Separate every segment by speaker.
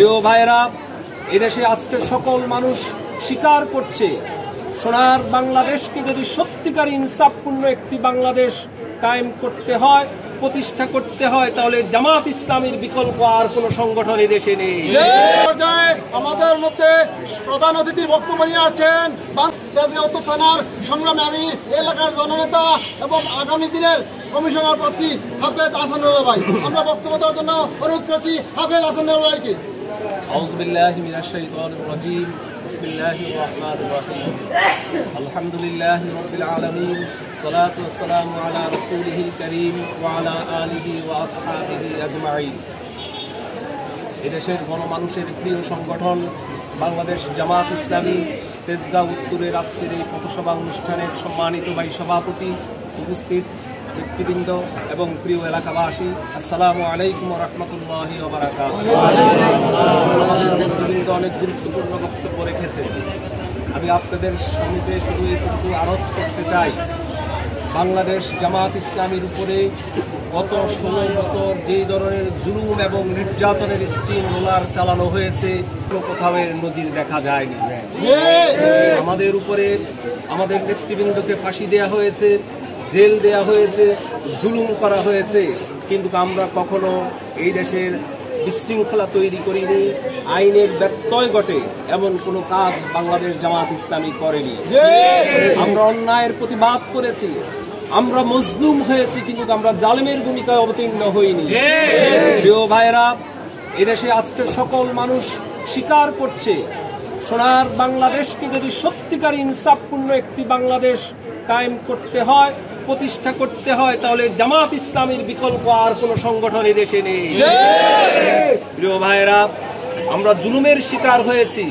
Speaker 1: প্রিয় ভাইরা, এদেশে আজকে সকল মানুষ স্বীকার করছে, সোনার বাংলাদেশকে যদি সত্যিকার ইনসাফপূর্ণ একটি বাংলাদেশ কায়েম করতে হয়, প্রতিষ্ঠা করতে হয়, তাহলে জামাত ইসলামীর বিকল্প আর কোন সংগঠন দেশে নেই।
Speaker 2: আমাদের মধ্যে প্রধান অতিথির বক্তব্য নিয়ে আসছেন তেজগাঁও উত্তর থানার সংগ্রামী আমির, এলাকার জননেতা এবং আগামী দিনের কমিশনার প্রার্থী হাফেজ আহসানুল্লাহ ভাই। আমরা বক্তব্য দেওয়ার জন্য অনুরোধ করছি হাফেজ আহসানুল্লাহ ভাইকে।
Speaker 1: আউযু বিল্লাহি মিনাশ শাইতানির রাজীম। বিসমিল্লাহির রহমানির রহিম। আলহামদুলিল্লাহি রাব্বিল আলামিন। সালাতু ওয়াসসালামু আলা রাসূলিহিল কারীম ওয়া আলা আলিহি ওয়া আসহাবিহি আজমাইন। এদেশের গণমানুষের প্রিয় সংগঠন বাংলাদেশ জামাত ইসলামী তেজগাঁও উত্তরের আজকের এই পথসভা অনুষ্ঠানের সম্মানিত ভাই সভাপতি, উপস্থিত ব্যক্তিবৃন্দ এবং প্রিয় এলাকাবাসী, আসসালামু আলাইকুম ওয়া রাহমাতুল্লাহি ওয়া বারাকাতুহু। ব্যক্তিবৃন্দ অনেক গুরুত্বপূর্ণ বক্তব্য রেখেছে। আমি আপনাদের সামনে শুধু একটু আরজ করতে চাই, বাংলাদেশ জামাত ইসলামীর উপরে গত 16 বছর যেই ধরনের জুলুম এবং নির্যাতনের স্টিম রোলার চালানো হয়েছে, কোথাও এর নজির দেখা যায়নি। আমাদের উপরে আমাদের নেতৃবৃন্দকে ফাঁসি দেয়া হয়েছে, জেল দেয়া হয়েছে, জুলুম করা হয়েছে, কিন্তু আমরা কখনো এই দেশের বিশৃঙ্খলা তৈরি করিনি, আইনের ব্যত্যয় ঘটে এমন কোনো কাজ বাংলাদেশ জামাত ইসলামী করেনি। আমরা অন্যায়ের প্রতিবাদ করেছি, আমরা মজলুম হয়েছি, কিন্তু আমরা জালেমের ভূমিকায় অবতীর্ণ হইনি। প্রিয় ভাইরা, এদেশে আজকে সকল মানুষ স্বীকার করছে, সোনার বাংলাদেশকে যদি সত্যিকার ইনসাফপূর্ণ একটি বাংলাদেশ কায়েম করতে হয়, প্রতিষ্ঠা করতে হয়, তাহলে জামাত ইসলামীর বিকল্প আর কোন সংগঠন দেশে নেই। প্রিয় ভাইরা, আমরা জুলুমের শিকার হয়েছি,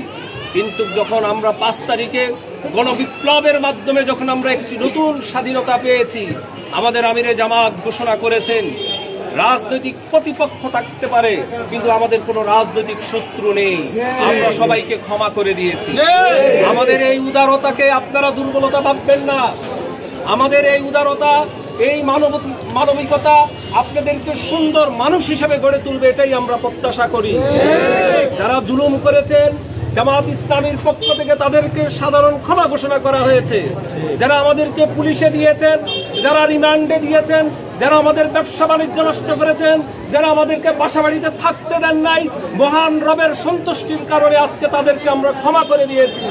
Speaker 1: কিন্তু যখন আমরা 5 তারিখে গণবিপ্লবের মাধ্যমে যখন আমরা একটি নতুন স্বাধীনতা পেয়েছি, আমাদের আমিরে জামাত ঘোষণা করেছেন, রাজনৈতিক প্রতিপক্ষ থাকতে পারে কিন্তু আমাদের কোনো রাজনৈতিক শত্রু নেই, আমরা সবাইকে ক্ষমা করে দিয়েছি। আমাদের এই উদারতাকে আপনারা দুর্বলতা ভাববেন না। আমাদের এই উদারতা, এই মানবিকতা আপনাদেরকে সুন্দর মানুষ হিসেবে গড়ে তুলবে, এটাই আমরা প্রত্যাশা করি। যারা জুলুম করেছেন, জামাত ইসলামীর পক্ষ থেকে তাদেরকে সাধারণ ক্ষমা ঘোষণা করা হয়েছে। যারা আমাদেরকে পুলিশে দিয়েছেন, যারা রিমান্ডে দিয়েছেন, যারা আমাদের ব্যবসা বাণিজ্য নষ্ট করেছেন, যারা আমাদেরকে বাসা বাড়িতে থাকতে দেন নাই, মহান রবের সন্তুষ্টির কারণে আজকে তাদেরকে আমরা ক্ষমা করে দিয়েছি।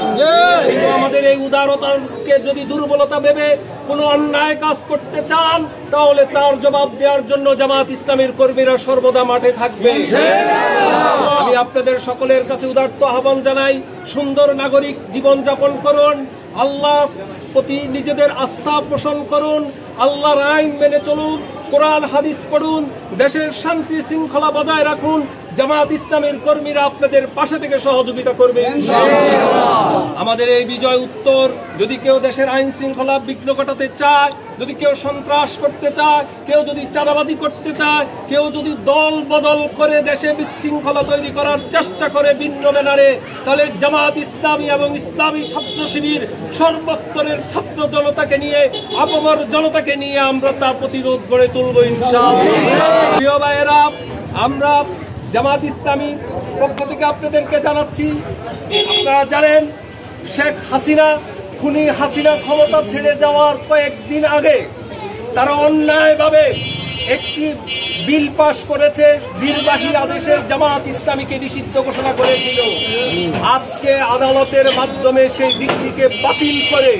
Speaker 1: কিন্তু আমাদের এই উদারতাকে যদি দুর্বলতা ভেবে কোনো অন্যায় কাজ করতে চান, তাহলে তার জবাব দেওয়ার জন্য জামাত ইসলামীর কর্মীরা সর্বদা মাঠে থাকবে। আমি আপনাদের সকলের কাছে উদারত আহ্বান জানাই, সুন্দর নাগরিক জীবন যাপন করুন, আল্লাহ প্রতি নিজেদের আস্থা পোষণ করুন, আল্লাহর আইন মেনে চলুন, কোরআন হাদিস পড়ুন, দেশের শান্তি শৃঙ্খলা বজায় রাখুন। জামাত ইসলামের কর্মীরা আপনাদের পাশে থেকে সহযোগিতা করবে। আমাদের এই বিজয় উত্তর, যদি কেউ দেশের আইন শৃঙ্খলা বিঘ্ন ঘটাতে চায়, যদি কেউ সন্ত্রাস করতে চায়, কেউ যদি চাঁদাবাজি করতে চায়, কেউ যদি দল বদল করে দেশে বিশৃঙ্খলা তৈরি করার চেষ্টা করে ভিন্ন ব্যানারে, তাহলে জামাত ইসলামী এবং ইসলামী ছাত্র শিবির সর্বস্তরের ছাত্র জনতাকে নিয়ে, আপামর জনতাকে নিয়ে আমরা তার প্রতিরোধ গড়ে তুলব ইনশাআল্লাহ। প্রিয় ভাইয়েরা, আমরা জামাত ইসলামী পক্ষ থেকে আপনাদেরকে জানাচ্ছি, আপনারা জানেন শেখ হাসিনা, খুনি হাসিনা ক্ষমতা ছেড়ে যাওয়ার কয়েকদিন আগে তারা অন্যায়ভাবে একটি বিল পাশ করেছে, নির্বাহী আদেশে জামাত ইসলামীকে নিষিদ্ধ ঘোষণা করেছিল। আজকে আদালতের মাধ্যমে সেই বিলটিকে বাতিল করে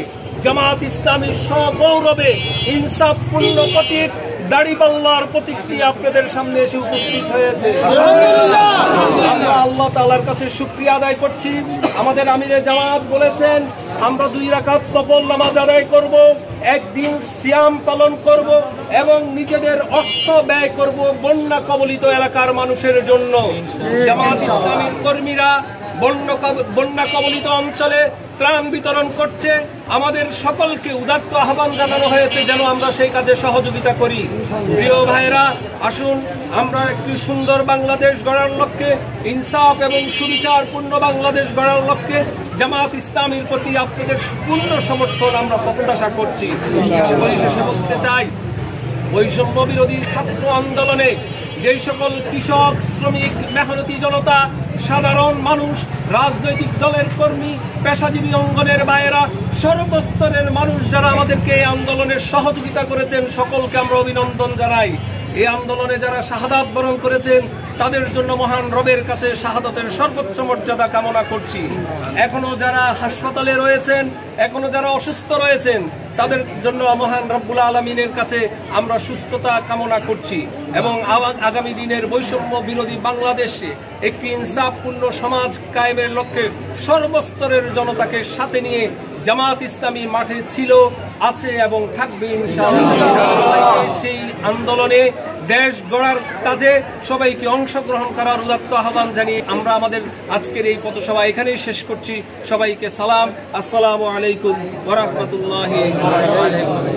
Speaker 1: জামাত ইসলামী সগৌরবে ইনসাফপূর্ণ প্রতীক দাড়িপাল্লার প্রতিক্রিয়া আপনাদের সামনে এসে উপস্থিত হয়েছে। আমরা আল্লাহ তাআলার কাছে শুকরিয়া আদায় করছি। আমাদের আমিরে জামাত বলেছেন, আমরা 2 রাকাত নফল নামাজ আদায় করব, একদিন সিয়াম পালন করব এবং নিজেদের অর্থ ব্যয় করব বন্যা কবলিত এলাকার মানুষের জন্য। জামাত ইসলামীর কর্মীরা বন্যা কবলিত অঞ্চলে ত্রাণ বিতরণ করছে। আমাদের সকলকে উদাত্ত আহ্বান জানানো হয়েছে যেন আমরা সেই কাজে সহযোগিতা করি। প্রিয় ভাইরা, আসুন আমরা একটি সুন্দর বাংলাদেশ গড়ার লক্ষ্যে, ইনসাফ এবং সুবিচারপূর্ণ বাংলাদেশ গড়ার লক্ষ্যে জামাত ইসলামীর প্রতি আপনাদের পূর্ণ সমর্থন আমরা প্রত্যাশা করছি। পরিশেষে বলতে চাই, বৈষম্য বিরোধী ছাত্র আন্দোলনে যেই সকল কৃষক, শ্রমিক, মেহনতি জনতা সাধারণ মানুষ, রাজনৈতিক দলের কর্মী, পেশাজীবী অঙ্গনের ভাইয়েরা, সর্বস্তরের মানুষ যারা আমাদেরকে এই আন্দোলনে সহযোগিতা করেছেন, সকলকে আমরা অভিনন্দন জানাই। এই আন্দোলনে যারা শাহাদাত বরণ করেছেন তাদের জন্য মহান রবের কাছে শাহাদাতের সর্বোচ্চ মর্যাদা কামনা করছি। এখনো যারা হাসপাতালে রয়েছেন, এখনো যারা অসুস্থ রয়েছেন, তাদের জন্য মহান রব্বুল আলামিনের কাছে আমরা সুস্থতা কামনা করছি এবং আগামী দিনের বৈষম্য বিরোধী বাংলাদেশে একটি ইনসাফপূর্ণ সমাজ কায়েমের লক্ষ্যে সর্বস্তরের জনতাকে সাথে নিয়ে জামাত ইসলামী মাঠে ছিল, আছে এবং থাকবে ইনশাআল্লাহ। সেই আন্দোলনে দেশ গড়ার কাজে সবাইকে অংশগ্রহণ করার উদাত্ত আহ্বান জানিয়ে আমরা আমাদের আজকের এই পথসভা এখানেই শেষ করছি। সবাইকে সালাম, আসসালামু আলাইকুম ওয়া রাহমাতুল্লাহি ওয়া বারাকাতুহু।